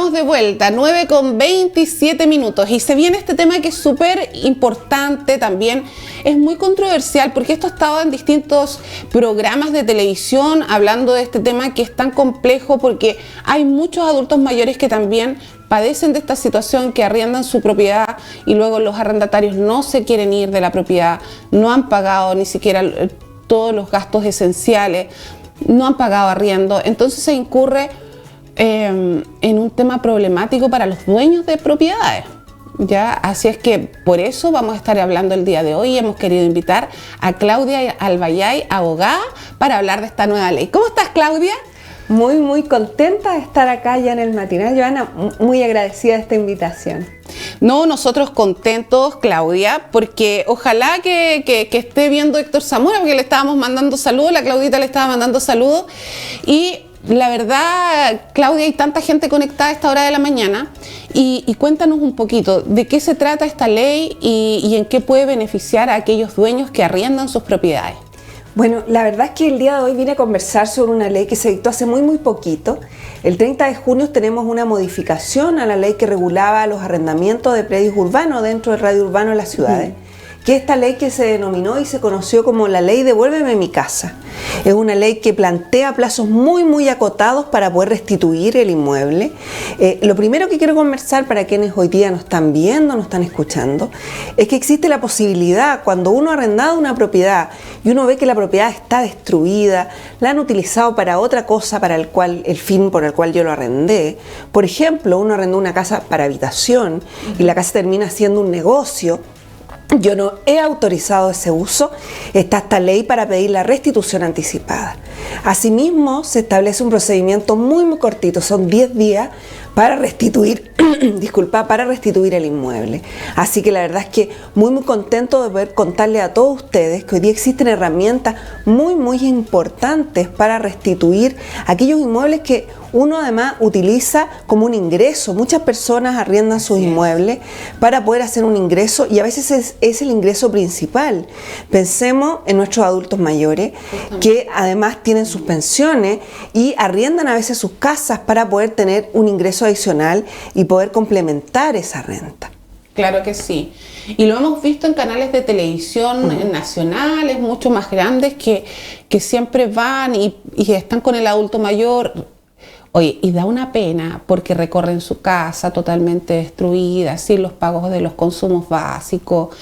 estamos de vuelta, 9:27 y se viene este tema que es súper importante también, es muy controversial porque esto ha estado en distintos programas de televisión hablando de este tema que es tan complejo porque hay muchos adultos mayores que también padecen de esta situación, que arriendan su propiedad y luego los arrendatarios no se quieren ir de la propiedad, no han pagado ni siquiera todos los gastos esenciales, no han pagado arriendo, entonces se incurre en un tema problemático para los dueños de propiedades. ¿Ya? Así es que por eso vamos a estar hablando el día de hoy y hemos querido invitar a Claudia Albayay, abogada, para hablar de esta nueva ley. ¿Cómo estás, Claudia? Muy contenta de estar acá ya en el matinal, Joana, muy agradecida de esta invitación. No, nosotros contentos, Claudia, porque ojalá que esté viendo Héctor Zamora, porque le estábamos mandando saludos, la Claudita le estaba mandando saludos, y la verdad, Claudia, hay tanta gente conectada a esta hora de la mañana, y cuéntanos un poquito de qué se trata esta ley y en qué puede beneficiar a aquellos dueños que arriendan sus propiedades. Bueno, la verdad es que el día de hoy vine a conversar sobre una ley que se dictó hace muy poquito. El 30 de junio tenemos una modificación a la ley que regulaba los arrendamientos de predios urbanos dentro del radio urbano de las ciudades. Que esta ley que se denominó y se conoció como la ley Devuélveme mi casa. Es una ley que plantea plazos muy acotados para poder restituir el inmueble. Lo primero que quiero conversar para quienes hoy día nos están viendo, nos están escuchando, es que existe la posibilidad, cuando uno ha arrendado una propiedad y uno ve que la propiedad está destruida, la han utilizado para otra cosa para el fin por el cual yo lo arrendé. Por ejemplo, uno arrendó una casa para habitación y la casa termina siendo un negocio. Yo no he autorizado ese uso, está esta ley para pedir la restitución anticipada. Asimismo, se establece un procedimiento muy cortito, son 10 días para restituir, para restituir el inmueble. Así que la verdad es que muy contento de poder contarle a todos ustedes que hoy día existen herramientas muy importantes para restituir aquellos inmuebles que uno además utiliza como un ingreso. Muchas personas arriendan sus inmuebles para poder hacer un ingreso y a veces es el ingreso principal. Pensemos en nuestros adultos mayores que además tienen sus pensiones y arriendan a veces sus casas para poder tener un ingreso adicional y poder complementar esa renta. Claro que sí. Y lo hemos visto en canales de televisión nacionales, mucho más grandes, que siempre van y están con el adulto mayor. Oye, y da una pena porque recorren su casa totalmente destruida, sin los pagos de los consumos básicos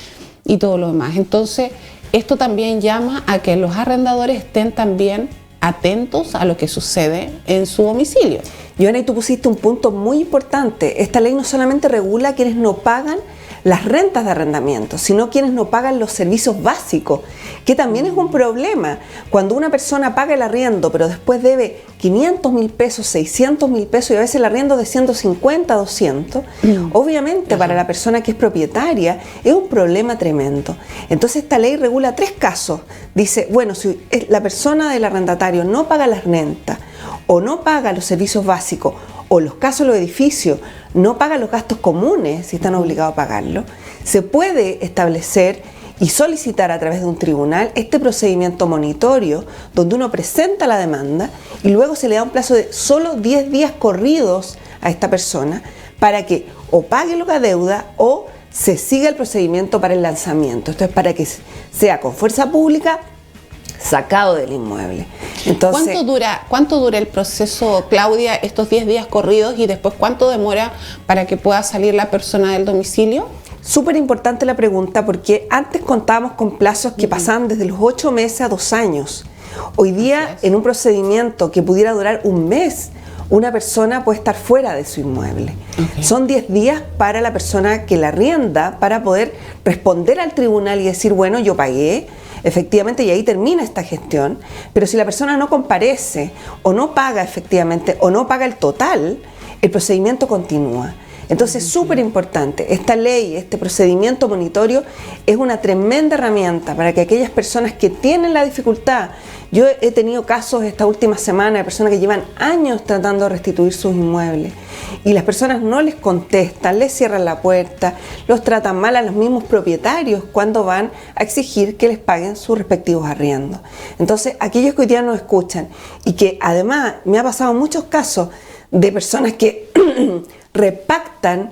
y todo lo demás. Entonces, esto también llama a que los arrendadores estén también atentos a lo que sucede en su domicilio. Joana, y tú pusiste un punto muy importante. Esta ley no solamente regula a quienes no pagan las rentas de arrendamiento, sino quienes no pagan los servicios básicos, que también es un problema. Cuando una persona paga el arriendo, pero después debe 500.000 pesos, 600.000 pesos y a veces el arriendo de 150, 200, obviamente para la persona que es propietaria es un problema tremendo. Entonces esta ley regula 3 casos. Dice, bueno, si la persona del arrendatario no paga las rentas o no paga los servicios básicos, o los casos de los edificios no pagan los gastos comunes si están obligados a pagarlo, se puede establecer y solicitar a través de un tribunal este procedimiento monitorio donde uno presenta la demanda y luego se le da un plazo de solo 10 días corridos a esta persona para que o pague lo que adeuda o se siga el procedimiento para el lanzamiento. Esto es para que sea con fuerza pública sacado del inmueble. Entonces, ¿Cuánto dura el proceso, Claudia, estos 10 días corridos y después cuánto demora para que pueda salir la persona del domicilio? Súper importante la pregunta porque antes contábamos con plazos que pasaban desde los 8 meses a 2 años. Hoy día, en un procedimiento que pudiera durar un mes, una persona puede estar fuera de su inmueble. Son 10 días para la persona que la arrienda para poder responder al tribunal y decir, bueno, yo pagué, efectivamente, y ahí termina esta gestión, pero si la persona no comparece o no paga efectivamente o no paga el total, el procedimiento continúa. Entonces, súper importante, esta ley, este procedimiento monitorio es una tremenda herramienta para que aquellas personas que tienen la dificultad, yo he tenido casos esta última semana de personas que llevan años tratando de restituir sus inmuebles y las personas no les contestan, les cierran la puerta, los tratan mal a los mismos propietarios cuando van a exigir que les paguen sus respectivos arriendos. Entonces, aquellos que hoy día nos escuchan y que además me ha pasado muchos casos de personas que repactan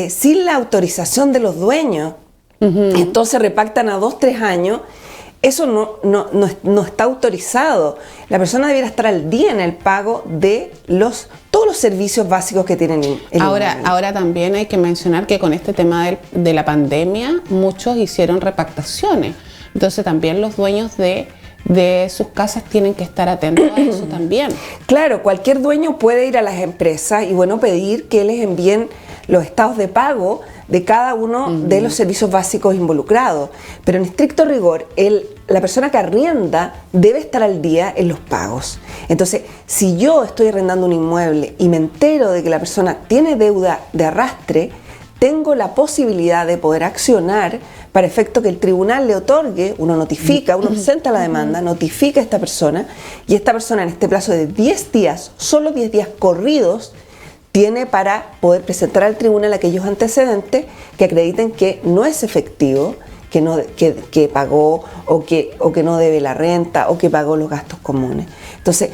sin la autorización de los dueños. Entonces repactan a 2-3 años. Eso no está autorizado. La persona debiera estar al día en el pago de todos los servicios básicos que tienen el inmueble. Ahora también hay que mencionar que con este tema de la pandemia muchos hicieron repactaciones. Entonces también los dueños de sus casas tienen que estar atentos a eso también. Claro, cualquier dueño puede ir a las empresas y pedir que les envíen los estados de pago de cada uno de los servicios básicos involucrados. Pero en estricto rigor, la persona que arrienda debe estar al día en los pagos. Entonces, si yo estoy arrendando un inmueble y me entero de que la persona tiene deuda de arrastre, tengo la posibilidad de poder accionar para efecto que el tribunal le otorgue, uno presenta la demanda, notifica a esta persona, y esta persona en este plazo de 10 días, solo 10 días corridos, tiene para poder presentar al tribunal aquellos antecedentes que acrediten que no es efectivo, que pagó o que no debe la renta o que pagó los gastos comunes. Entonces,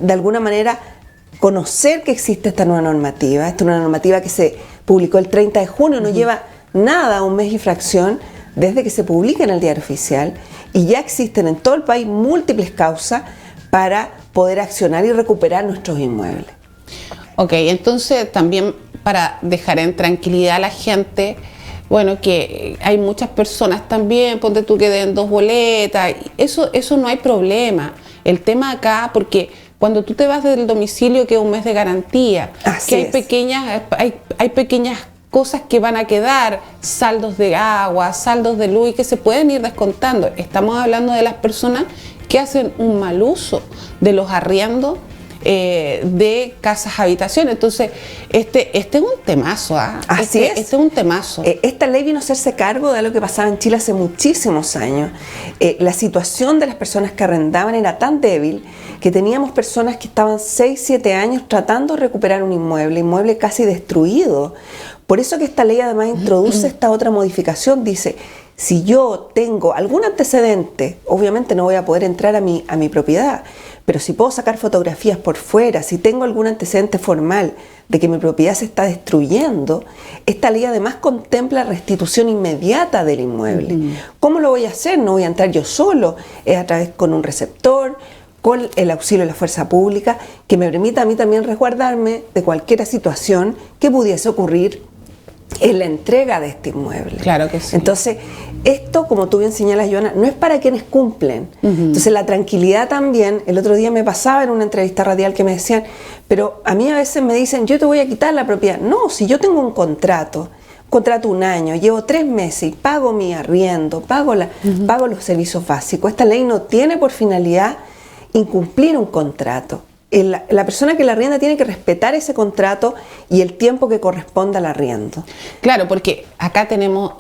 de alguna manera, conocer que existe esta nueva normativa, que se publicó el 30 de junio, no lleva nada, un mes y fracción, desde que se publica en el Diario Oficial, y ya existen en todo el país múltiples causas para poder accionar y recuperar nuestros inmuebles. Ok, entonces también para dejar en tranquilidad a la gente, bueno, que hay muchas personas también, ponte tú que den 2 boletas, eso no hay problema. El tema acá, porque cuando tú te vas del domicilio, que es un mes de garantía, que hay pequeñas cosas que van a quedar, saldos de agua, saldos de luz, y que se pueden ir descontando. Estamos hablando de las personas que hacen un mal uso de los arriendos de casas habitaciones. Entonces, este es un temazo. Este es un temazo. Esta ley vino a hacerse cargo de algo que pasaba en Chile hace muchísimos años. La situación de las personas que arrendaban era tan débil que teníamos personas que estaban 6-7 años tratando de recuperar un inmueble casi destruido. Por eso que esta ley además introduce esta otra modificación. Dice, si yo tengo algún antecedente, obviamente no voy a poder entrar a mi propiedad, pero si puedo sacar fotografías por fuera, si tengo algún antecedente formal de que mi propiedad se está destruyendo, esta ley además contempla restitución inmediata del inmueble. ¿Cómo lo voy a hacer? No voy a entrar yo solo, es a través con un receptor, con el auxilio de la fuerza pública, que me permita a mí también resguardarme de cualquier situación que pudiese ocurrir en la entrega de este inmueble. Claro que sí. Entonces, esto, como tú bien señalas, Joana, no es para quienes cumplen. Entonces, la tranquilidad también, el otro día me pasaba en una entrevista radial que me decían, pero a mí a veces me dicen, yo te voy a quitar la propiedad. No, si yo tengo un contrato 1 año, llevo 3 meses y pago mi arriendo, pago los servicios básicos, esta ley no tiene por finalidad incumplir un contrato. La persona que la arrienda tiene que respetar ese contrato y el tiempo que corresponda al arriendo. Claro, porque acá tenemos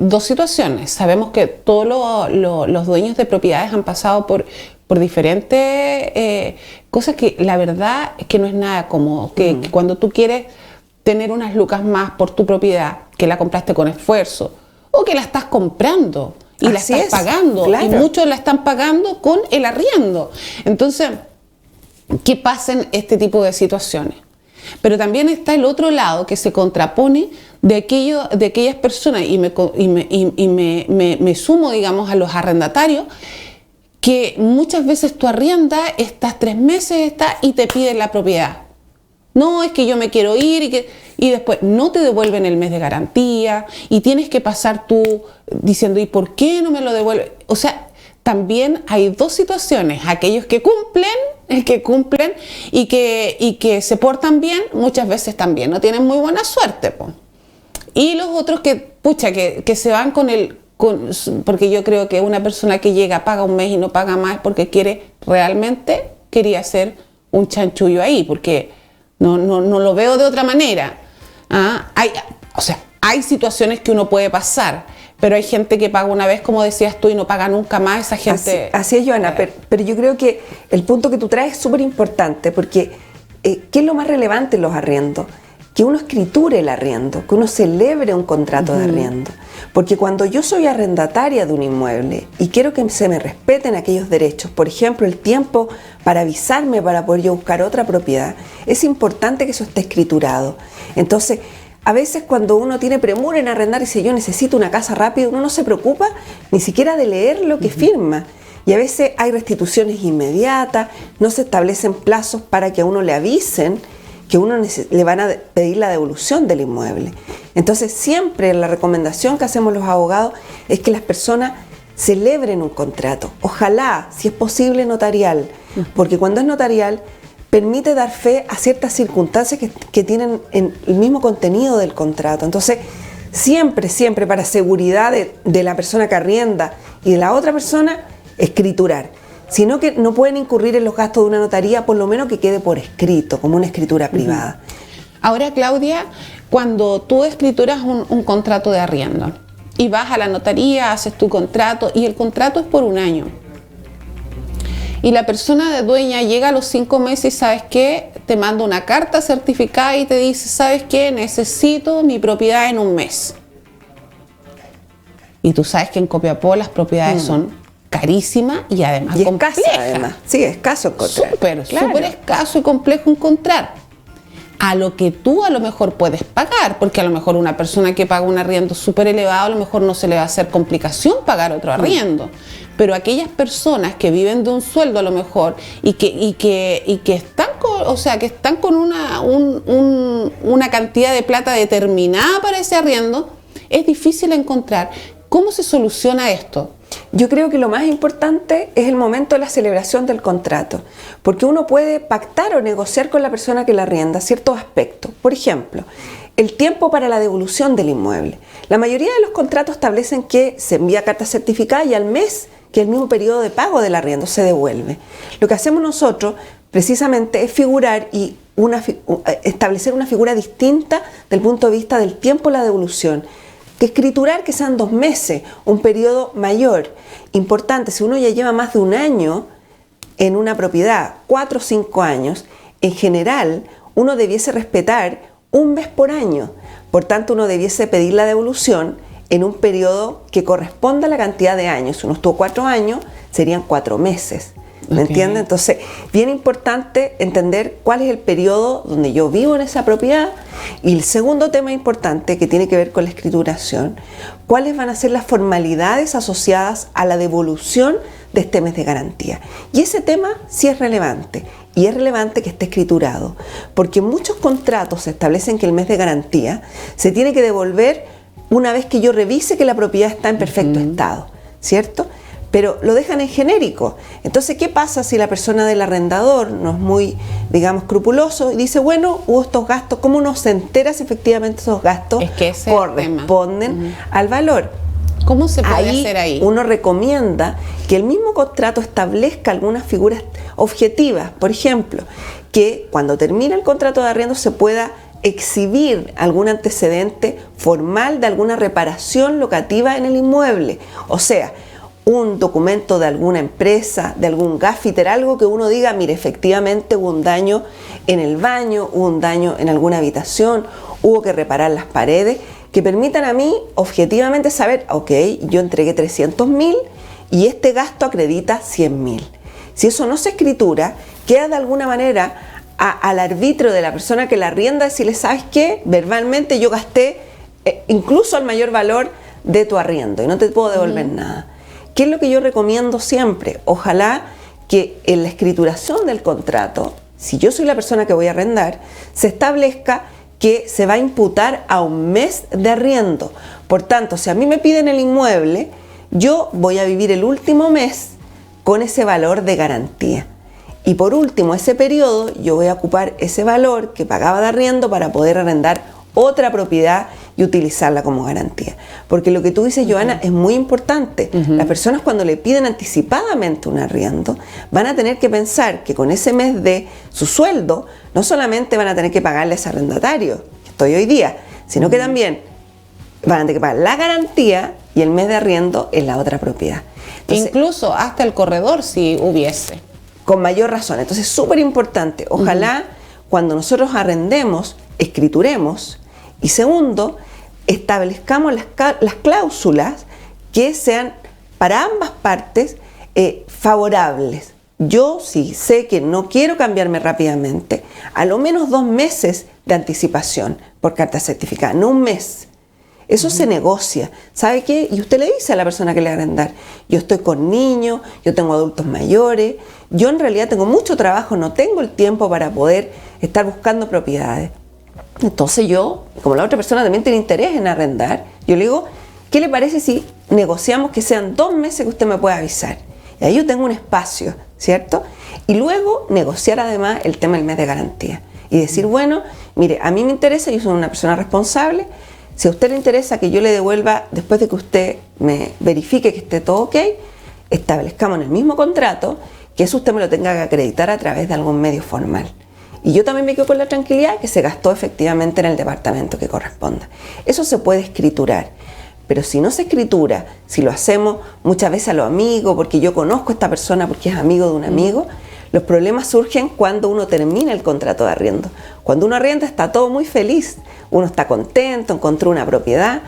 2 situaciones. Sabemos que todos los dueños de propiedades han pasado por diferentes cosas que la verdad es que no es nada cómodo. Que cuando tú quieres tener unas lucas más por tu propiedad, que la compraste con esfuerzo, o que la estás comprando y la estás pagando, claro. Y muchos la están pagando con el arriendo. Entonces, ¿qué pasa en este tipo de situaciones? Pero también está el otro lado que se contrapone de aquellas personas, y me sumo, digamos, a los arrendatarios, que muchas veces tú arriendas, estás 3 meses y te piden la propiedad. No, es que yo me quiero ir y después no te devuelven el mes de garantía y tienes que pasar tú diciendo, ¿y por qué no me lo devuelven? O sea, también hay 2 situaciones: aquellos que cumplen y que se portan bien, muchas veces también no tienen muy buena suerte, po. Y los otros que se van porque yo creo que una persona que llega, paga un mes y no paga más porque quería hacer un chanchullo ahí, porque no lo veo de otra manera. Hay situaciones que uno puede pasar, pero hay gente que paga una vez, como decías tú, y no paga nunca más. Esa gente... Así es, Joana, pero yo creo que el punto que tú traes es súper importante, porque ¿qué es lo más relevante en los arriendos? que uno escriture el arriendo, que uno celebre un contrato de arriendo. Porque cuando yo soy arrendataria de un inmueble y quiero que se me respeten aquellos derechos, por ejemplo, el tiempo para avisarme para poder yo buscar otra propiedad, es importante que eso esté escriturado. Entonces, a veces cuando uno tiene premura en arrendar y dice yo necesito una casa rápido, uno no se preocupa ni siquiera de leer lo que firma. Y a veces hay restituciones inmediatas, no se establecen plazos para que a uno le avisen que uno le van a pedir la devolución del inmueble. Entonces siempre la recomendación que hacemos los abogados es que las personas celebren un contrato. Ojalá, si es posible, notarial, porque cuando es notarial permite dar fe a ciertas circunstancias que tienen el mismo contenido del contrato. Entonces siempre para seguridad de la persona que arrienda y de la otra persona, escriturar. Sino que no pueden incurrir en los gastos de una notaría, por lo menos que quede por escrito, como una escritura privada. Ahora, Claudia, cuando tú escrituras un contrato de arriendo y vas a la notaría, haces tu contrato y el contrato es por un año y la persona de dueña llega a los 5 meses y ¿sabes qué? Te manda una carta certificada y te dice ¿sabes qué? Necesito mi propiedad en un mes. Y tú sabes que en Copiapó las propiedades son carísima y además y compleja. Escasa, además. Sí, escaso encontrar. Súper escaso y complejo encontrar. A lo que tú a lo mejor puedes pagar, porque a lo mejor una persona que paga un arriendo súper elevado, a lo mejor no se le va a hacer complicación pagar otro arriendo. Pero aquellas personas que viven de un sueldo a lo mejor y que están con una cantidad de plata determinada para ese arriendo, es difícil encontrar. ¿Cómo se soluciona esto? Yo creo que lo más importante es el momento de la celebración del contrato, porque uno puede pactar o negociar con la persona que la arrienda ciertos aspectos. Por ejemplo, el tiempo para la devolución del inmueble. La mayoría de los contratos establecen que se envía carta certificada y al mes, que es el mismo periodo de pago del arriendo, se devuelve. Lo que hacemos nosotros precisamente es figurar y establecer una figura distinta del punto de vista del tiempo de la devolución. Que escriturar que sean 2 meses, un periodo mayor. Importante, si uno ya lleva más de un año en una propiedad, 4 o 5 años, en general uno debiese respetar un mes por año. Por tanto, uno debiese pedir la devolución en un periodo que corresponda a la cantidad de años. Si uno estuvo 4 años, serían 4 meses. ¿Me entiendes? Entonces, bien importante entender cuál es el periodo donde yo vivo en esa propiedad. Y el segundo tema importante que tiene que ver con la escrituración, cuáles van a ser las formalidades asociadas a la devolución de este mes de garantía. Y ese tema sí es relevante. Y es relevante que esté escriturado, porque muchos contratos establecen que el mes de garantía se tiene que devolver una vez que yo revise que la propiedad está en perfecto estado, ¿cierto? Pero lo dejan en genérico. Entonces, ¿qué pasa si la persona del arrendador no es muy, digamos, escrupuloso y dice, bueno, hubo estos gastos? ¿Cómo uno se entera si efectivamente esos gastos corresponden al valor? ¿Cómo se puede hacer ahí? Uno recomienda que el mismo contrato establezca algunas figuras objetivas. Por ejemplo, que cuando termine el contrato de arriendo se pueda exhibir algún antecedente formal de alguna reparación locativa en el inmueble. O sea, un documento de alguna empresa, de algún gaffiter, algo que uno diga, mire, efectivamente hubo un daño en el baño, hubo un daño en alguna habitación, hubo que reparar las paredes, que permitan a mí objetivamente saber, ok, yo entregué 300.000 y este gasto acredita 100.000. Si eso no se escritura, queda de alguna manera al arbitrio de la persona que la arrienda decirle, ¿sabes qué? Verbalmente yo gasté incluso el mayor valor de tu arriendo y no te puedo devolver nada. ¿Qué es lo que yo recomiendo siempre? Ojalá que en la escrituración del contrato, si yo soy la persona que voy a arrendar, se establezca que se va a imputar a un mes de arriendo. Por tanto, si a mí me piden el inmueble, yo voy a vivir el último mes con ese valor de garantía. Y por último, ese periodo, yo voy a ocupar ese valor que pagaba de arriendo para poder arrendar otra propiedad y utilizarla como garantía. Porque lo que tú dices, Joana, es muy importante. Las personas cuando le piden anticipadamente un arriendo, van a tener que pensar que con ese mes de su sueldo, no solamente van a tener que pagarle a ese arrendatario, que estoy hoy día, sino que también van a tener que pagar la garantía y el mes de arriendo en la otra propiedad. Entonces, incluso hasta el corredor si hubiese. Con mayor razón. Entonces, súper importante. Ojalá cuando nosotros arrendemos, escrituremos. Y segundo, establezcamos las cláusulas que sean para ambas partes favorables. Yo, si sé que no quiero cambiarme rápidamente, a lo menos 2 meses de anticipación por carta certificada, no 1 mes. Eso se negocia. ¿Sabe qué? Y usted le dice a la persona que le va a arrendar: yo estoy con niños, yo tengo adultos mayores, yo en realidad tengo mucho trabajo, no tengo el tiempo para poder estar buscando propiedades. Entonces yo, como la otra persona también tiene interés en arrendar, yo le digo: ¿qué le parece si negociamos que sean 2 meses que usted me pueda avisar? Y ahí yo tengo un espacio, ¿cierto? Y luego negociar además el tema del mes de garantía. Y decir: bueno, mire, a mí me interesa, yo soy una persona responsable, si a usted le interesa que yo le devuelva después de que usted me verifique que esté todo ok, establezcamos en el mismo contrato que eso usted me lo tenga que acreditar a través de algún medio formal. Y yo también me quedo con la tranquilidad que se gastó efectivamente en el departamento que corresponda. Eso se puede escriturar. Pero si no se escritura, si lo hacemos muchas veces a los amigos, porque yo conozco a esta persona porque es amigo de un amigo, los problemas surgen cuando uno termina el contrato de arriendo. Cuando uno arrienda está todo muy feliz, uno está contento, encontró una propiedad,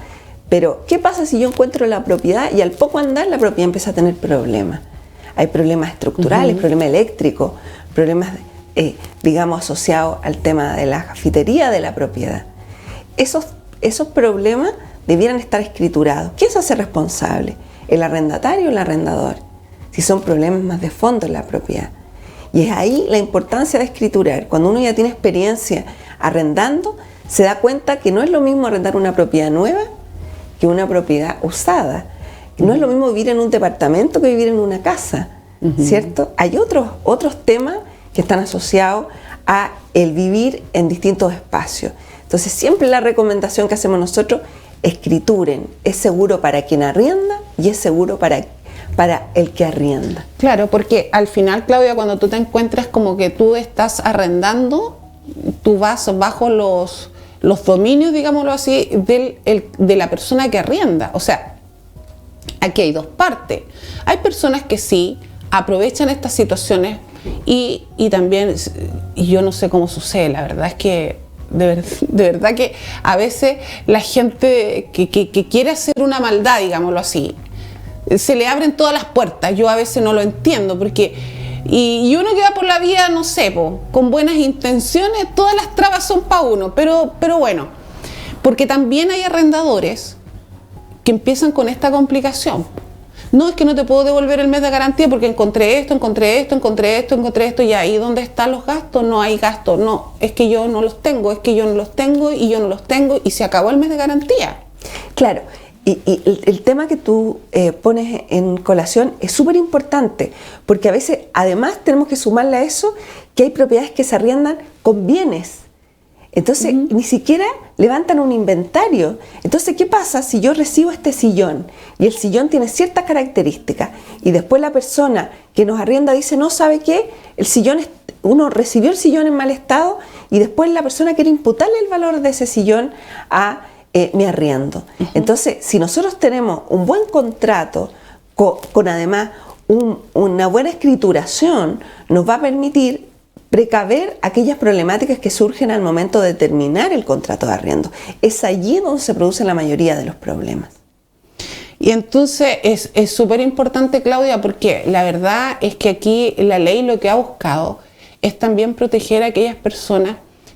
pero ¿qué pasa si yo encuentro la propiedad y al poco andar la propiedad empieza a tener problemas? Hay problemas estructurales, problemas eléctricos, problemas, digamos, asociados al tema de la cafetería de la propiedad. Esos problemas debieran estar escriturados. ¿Quién se hace responsable? ¿El arrendatario o el arrendador? Si son problemas más de fondo en la propiedad. Y es ahí la importancia de escriturar. Cuando uno ya tiene experiencia arrendando, se da cuenta que no es lo mismo arrendar una propiedad nueva que una propiedad usada. No es lo mismo vivir en un departamento que vivir en una casa, ¿cierto? Hay otros temas que están asociados a el vivir en distintos espacios. Entonces siempre la recomendación que hacemos nosotros: escrituren. Es seguro para quien arrienda y es seguro para el que arrienda. Claro, porque al final, Claudia, cuando tú te encuentras como que tú estás arrendando, tú vas bajo los dominios, digámoslo así, de la persona que arrienda. O sea, aquí hay 2 partes. Hay personas que sí aprovechan estas situaciones y también, y yo no sé cómo sucede, la verdad es que de verdad que a veces la gente que quiere hacer una maldad, digámoslo así, se le abren todas las puertas. Yo a veces no lo entiendo porque y uno que va por la vida, no sé, con buenas intenciones, todas las trabas son para uno, pero bueno, porque también hay arrendadores que empiezan con esta complicación. No, es que no te puedo devolver el mes de garantía porque encontré esto, y ahí donde están los gastos, no hay gastos. No, es que yo no los tengo, y se acabó el mes de garantía. Claro, y el tema que tú pones en colación es súper importante, porque a veces además tenemos que sumarle a eso que hay propiedades que se arriendan con bienes. Entonces, ni siquiera levantan un inventario. Entonces, ¿qué pasa si yo recibo este sillón y el sillón tiene ciertas características y después la persona que nos arrienda dice: no, ¿sabe qué? Uno recibió el sillón en mal estado y después la persona quiere imputarle el valor de ese sillón a mi arriendo. Entonces, si nosotros tenemos un buen contrato con además una buena escrituración, nos va a permitir precaver aquellas problemáticas que surgen al momento de terminar el contrato de arriendo. Es allí donde se producen la mayoría de los problemas. Y entonces es súper importante, Claudia, porque la verdad es que aquí la ley lo que ha buscado es también proteger a aquellas personas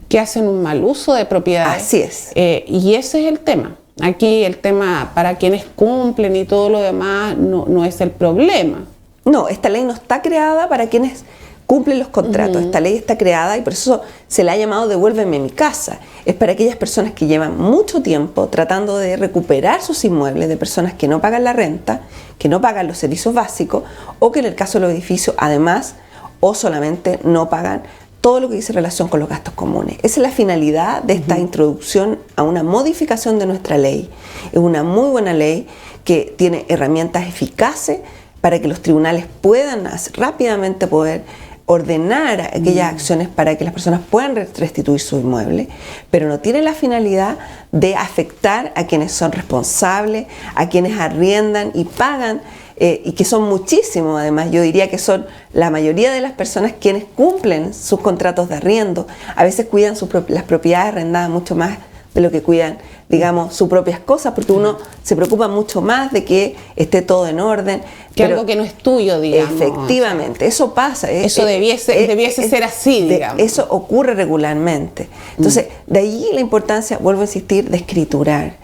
que hacen un mal uso de propiedades. Así es. Y ese es el tema. Aquí el tema para quienes cumplen y todo lo demás no es el problema. No, esta ley no está creada para quienes cumplen los contratos. Esta ley está creada y por eso se le ha llamado Devuélveme mi casa. Es para aquellas personas que llevan mucho tiempo tratando de recuperar sus inmuebles de personas que no pagan la renta, que no pagan los servicios básicos o que en el caso de los edificios además o solamente no pagan todo lo que dice relación con los gastos comunes. Esa es la finalidad de esta introducción a una modificación de nuestra ley. Es una muy buena ley que tiene herramientas eficaces para que los tribunales puedan rápidamente poder ordenar aquellas acciones para que las personas puedan restituir su inmueble, pero no tiene la finalidad de afectar a quienes son responsables, a quienes arriendan y pagan y que son muchísimos además, yo diría que son la mayoría de las personas quienes cumplen sus contratos de arriendo, a veces cuidan las propiedades arrendadas mucho más de lo que cuidan, digamos, sus propias cosas, porque uno se preocupa mucho más de que esté todo en orden. Que algo que no es tuyo, digamos. Efectivamente, eso pasa. Eso debiese ser así, digamos. Eso ocurre regularmente. Entonces, de allí la importancia, vuelvo a insistir, de escriturar.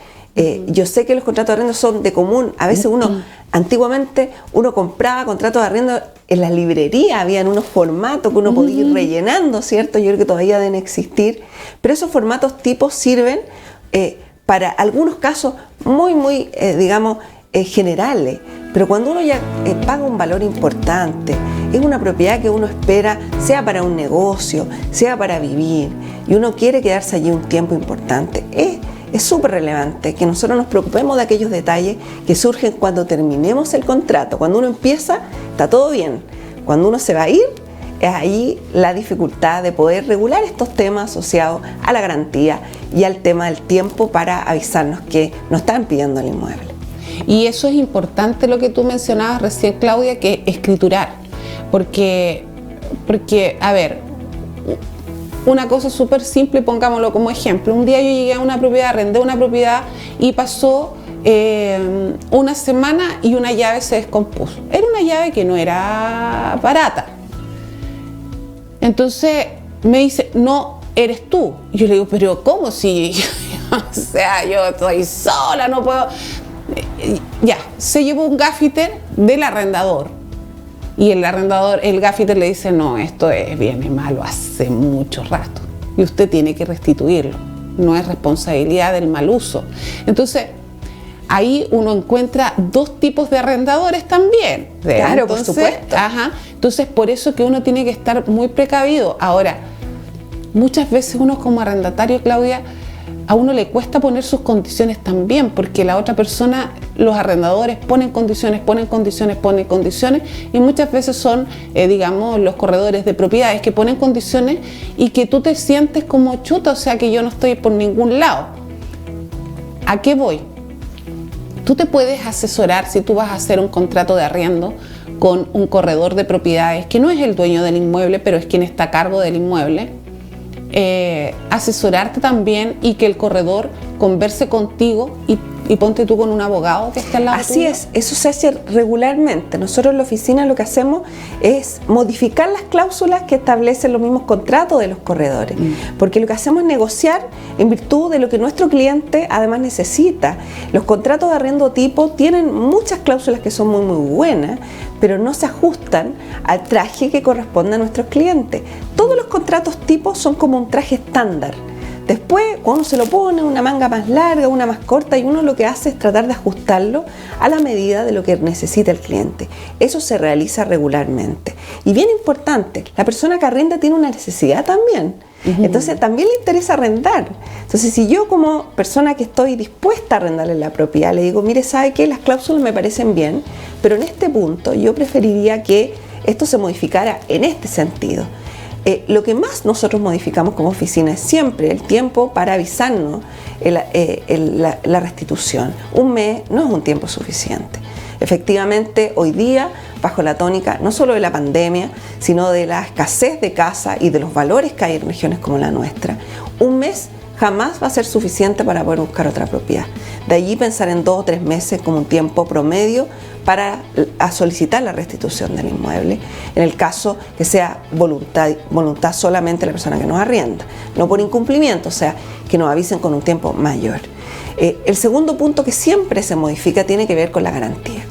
Yo sé que los contratos de arriendo son de común. A veces antiguamente uno compraba contratos de arriendo en las librerías, habían unos formatos que uno podía ir rellenando, ¿cierto? Yo creo que todavía deben existir. Pero esos formatos tipos sirven para algunos casos muy, digamos, generales. Pero cuando uno ya paga un valor importante, es una propiedad que uno espera, sea para un negocio, sea para vivir, y uno quiere quedarse allí un tiempo importante, es súper relevante que nosotros nos preocupemos de aquellos detalles que surgen cuando terminemos el contrato. Cuando uno empieza, está todo bien. Cuando uno se va a ir, es ahí la dificultad de poder regular estos temas asociados a la garantía y al tema del tiempo para avisarnos que nos están pidiendo el inmueble. Y eso es importante lo que tú mencionabas recién, Claudia, que escriturar. Porque a ver, una cosa súper simple, pongámoslo como ejemplo. Un día yo llegué a una propiedad, arrendé una propiedad y pasó una semana y una llave se descompuso. Era una llave que no era barata. Entonces me dice, no eres tú. Y yo le digo, pero ¿cómo si? O sea, yo estoy sola, no puedo. Ya, se llevó un gaffiter del arrendador. Y el gaffiter le dice, no, esto viene malo hace mucho rato y usted tiene que restituirlo, no es responsabilidad del mal uso. Entonces, ahí uno encuentra dos tipos de arrendadores también. Claro, entonces, por supuesto. Entonces, por eso que uno tiene que estar muy precavido. Ahora, muchas veces uno como arrendatario, Claudia, a uno le cuesta poner sus condiciones también, porque la otra persona, los arrendadores ponen condiciones, y muchas veces son, digamos, los corredores de propiedades que ponen condiciones y que tú te sientes como chuta, o sea que yo no estoy por ningún lado. ¿A qué voy? Tú te puedes asesorar si tú vas a hacer un contrato de arriendo con un corredor de propiedades que no es el dueño del inmueble, pero es quien está a cargo del inmueble. Asesorarte también y que el corredor converse contigo y ponte tú con un abogado que esté al lado tuyo. Así es, eso se hace regularmente. Nosotros en la oficina lo que hacemos es modificar las cláusulas que establecen los mismos contratos de los corredores, porque lo que hacemos es negociar en virtud de lo que nuestro cliente además necesita. Los contratos de arriendo tipo tienen muchas cláusulas que son muy buenas, pero no se ajustan al traje que corresponde a nuestros clientes. Todos los contratos tipo son como un traje estándar. Después, cuando uno se lo pone, una manga más larga, una más corta, y uno lo que hace es tratar de ajustarlo a la medida de lo que necesita el cliente. Eso se realiza regularmente. Y bien importante, la persona que arrenda tiene una necesidad también. Entonces también le interesa arrendar. Entonces si yo como persona que estoy dispuesta a arrendarle la propiedad le digo, mire, ¿sabe qué? Las cláusulas me parecen bien, pero en este punto yo preferiría que esto se modificara en este sentido. Lo que más nosotros modificamos como oficina es siempre el tiempo para avisarnos la restitución. Un mes no es un tiempo suficiente. Efectivamente, hoy día, bajo la tónica no solo de la pandemia, sino de la escasez de casa y de los valores que hay en regiones como la nuestra, un mes jamás va a ser suficiente para poder buscar otra propiedad. De allí pensar en 2 o 3 meses como un tiempo promedio para solicitar la restitución del inmueble, en el caso que sea voluntad solamente de la persona que nos arrienda, no por incumplimiento, o sea, que nos avisen con un tiempo mayor. El segundo punto que siempre se modifica tiene que ver con la garantía.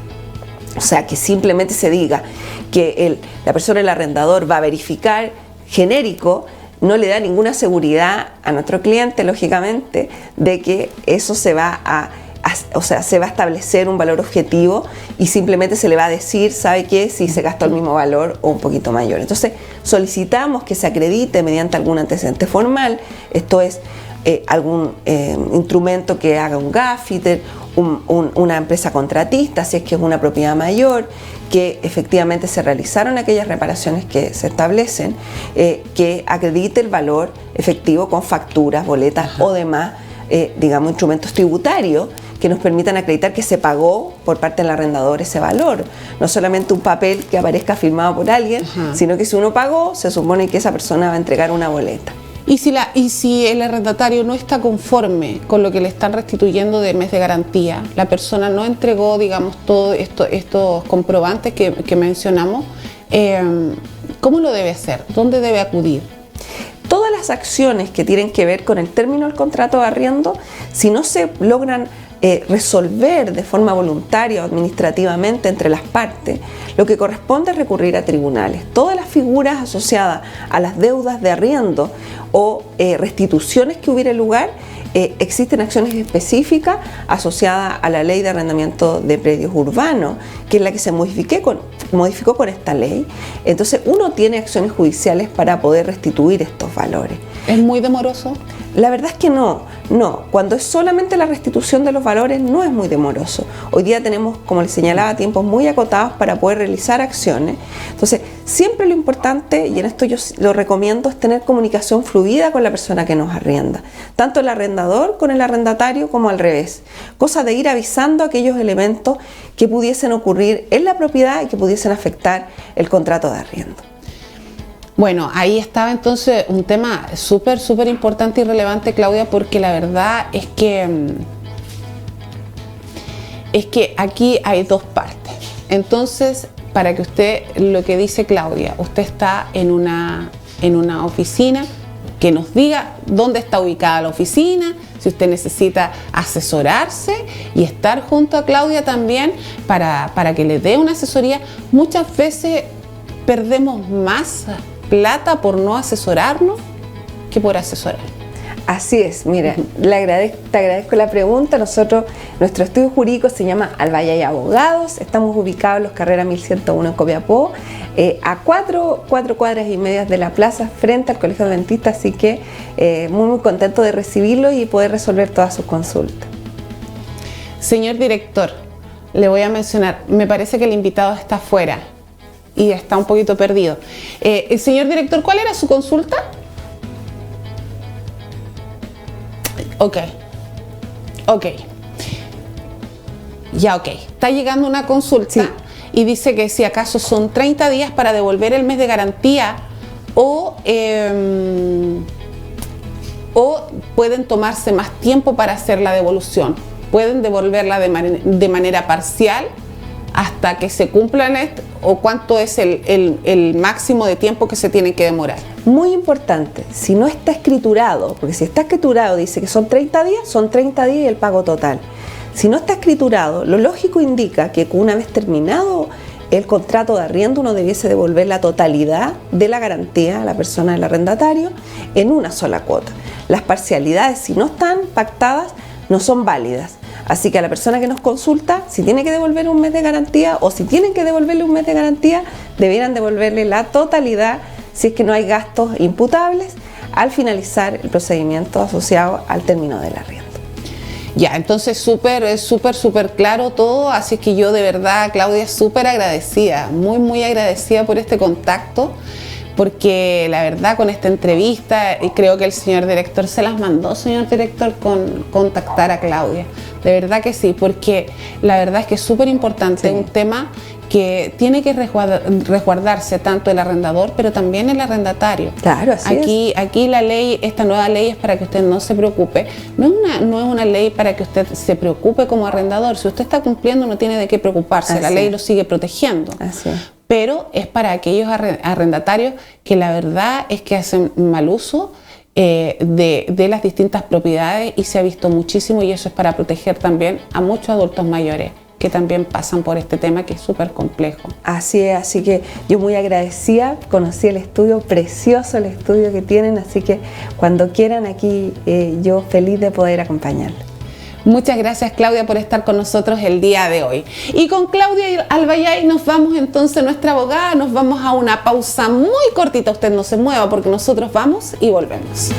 O sea, que simplemente se diga que la persona, el arrendador, va a verificar genérico, no le da ninguna seguridad a nuestro cliente, lógicamente, de que eso se va se va a establecer un valor objetivo y simplemente se le va a decir, ¿sabe qué? Si se gastó el mismo valor o un poquito mayor. Entonces, solicitamos que se acredite mediante algún antecedente formal, esto es, algún instrumento que haga un gaffiter, una empresa contratista, si es que es una propiedad mayor, que efectivamente se realizaron aquellas reparaciones que se establecen, que acredite el valor efectivo con facturas, boletas o demás, digamos, instrumentos tributarios que nos permitan acreditar que se pagó por parte del arrendador ese valor. No solamente un papel que aparezca firmado por alguien, sino que si uno pagó, se supone que esa persona va a entregar una boleta. Y si el arrendatario no está conforme con lo que le están restituyendo de mes de garantía, la persona no entregó, digamos, todos estos comprobantes que mencionamos, ¿cómo lo debe hacer? ¿Dónde debe acudir? Todas las acciones que tienen que ver con el término del contrato de arriendo, si no se logran resolver de forma voluntaria o administrativamente entre las partes, lo que corresponde es recurrir a tribunales. Todas las figuras asociadas a las deudas de arriendo o restituciones que hubiera lugar, existen acciones específicas asociadas a la ley de arrendamiento de predios urbanos, que es la que se modificó con esta ley. Entonces uno tiene acciones judiciales para poder restituir estos valores. ¿Es muy demoroso? La verdad es que no. Cuando es solamente la restitución de los valores no es muy demoroso. Hoy día tenemos, como les señalaba, tiempos muy acotados para poder realizar acciones. Entonces, siempre lo importante, y en esto yo lo recomiendo, es tener comunicación fluida con la persona que nos arrienda. Tanto el arrendador con el arrendatario como al revés. Cosa de ir avisando aquellos elementos que pudiesen ocurrir en la propiedad y que pudiesen afectar el contrato de arriendo. Bueno, ahí estaba entonces un tema súper importante y relevante, Claudia, porque la verdad es que aquí hay dos partes. Entonces, para que usted, lo que dice Claudia, usted está en una oficina, que nos diga dónde está ubicada la oficina, si usted necesita asesorarse y estar junto a Claudia también para que le dé una asesoría. Muchas veces perdemos más plata por no asesorarnos que por asesorar. Así es, mira, te agradezco la pregunta. Nuestro estudio jurídico se llama Albayay Abogados, estamos ubicados en Los Carreras 1101 en Copiapó, a 4 cuadras y medias de la plaza, frente al Colegio Adventista, así que muy contento de recibirlo y poder resolver todas sus consultas. Señor director, le voy a mencionar, me parece que el invitado está afuera y está un poquito perdido. Señor director, ¿cuál era su consulta? Ok. Ya, ok. Está llegando una consulta, sí, y dice que si acaso son 30 días para devolver el mes de garantía o pueden tomarse más tiempo para hacer la devolución. Pueden devolverla de manera parcial hasta que se cumplan o cuánto es el máximo de tiempo que se tiene que demorar. Muy importante, si no está escriturado, porque si está escriturado dice que son 30 días y el pago total. Si no está escriturado, lo lógico indica que una vez terminado el contrato de arriendo uno debiese devolver la totalidad de la garantía a la persona del arrendatario en una sola cuota. Las parcialidades, si no están pactadas, no son válidas. Así que a la persona que nos consulta, si tiene que devolver un mes de garantía o si tienen que devolverle un mes de garantía, debieran devolverle la totalidad si es que no hay gastos imputables al finalizar el procedimiento asociado al término del arriendo. Ya, entonces súper claro todo, así que yo de verdad, Claudia, súper agradecida, muy agradecida por este contacto, porque la verdad con esta entrevista, y creo que el señor director se las mandó, señor director, con contactar a Claudia. De verdad que sí, porque la verdad es que es súper importante, sí, un tema que tiene que resguardarse tanto el arrendador, pero también el arrendatario. Claro, así aquí la ley, esta nueva ley es para que usted no se preocupe. No es una ley para que usted se preocupe como arrendador. Si usted está cumpliendo, no tiene de qué preocuparse. Así la ley es. lo sigue protegiendo. Así es. Pero es para aquellos arrendatarios que la verdad es que hacen mal uso de las distintas propiedades, y se ha visto muchísimo, y eso es para proteger también a muchos adultos mayores que también pasan por este tema que es súper complejo. Así es, así que yo muy agradecida, conocí el estudio, precioso el estudio que tienen, así que cuando quieran aquí yo feliz de poder acompañarles. Muchas gracias, Claudia, por estar con nosotros el día de hoy. Y con Claudia Albayay nos vamos entonces, nuestra abogada, nos vamos a una pausa muy cortita. Usted no se mueva porque nosotros vamos y volvemos.